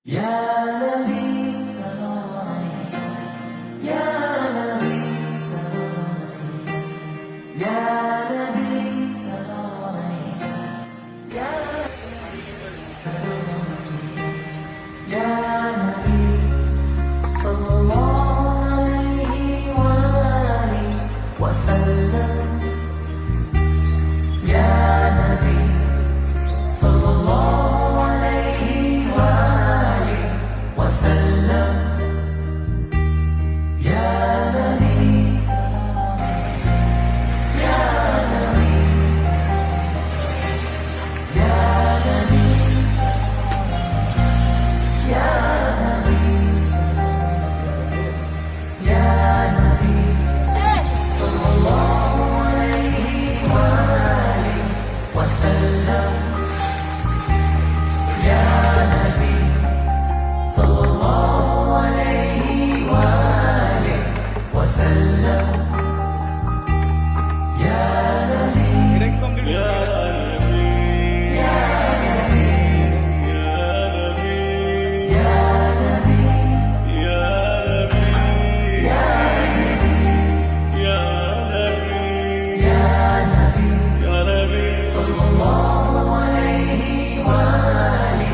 يا نبي سلام عليك، يا نبي سلام عليك، يا نبي سلام عليك، يا سلام عليك، يا نبي صلى الله عليه وآله وسلم، يا نبي صلى الله عليه وآله وسلم، يا نبي يا نبي يا نبي يا نبي يا نبي صلى الله عليه وآله وسلم، يا نبي صلى الله عليه وآله وسلم، يا نبي يا نبي يا نبي يا نبي يا نبي صلى الله عليه وآله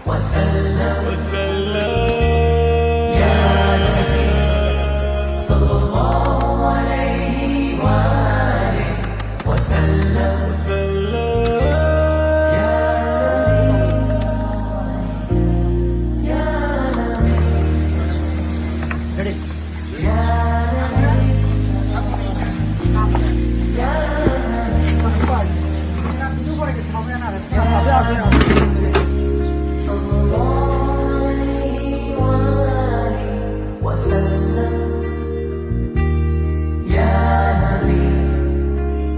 وسلم، يا نبي صلى الله عليه وآله وسلم، يا نبي يا نبي يا نبي يا صلى الله عليه وآله وسلم، يا نبي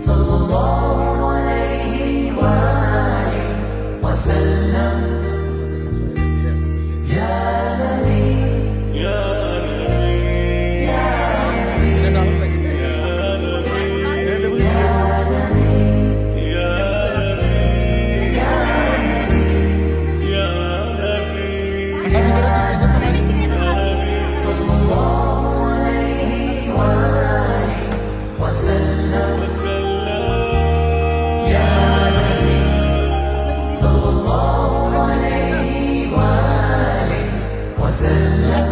صلى الله عليه وآله وسلم، يا نبي يا نبي يا نبي صلى الله عليه وآله وسلم، يا نبي صلى الله عليه وآله وسلم،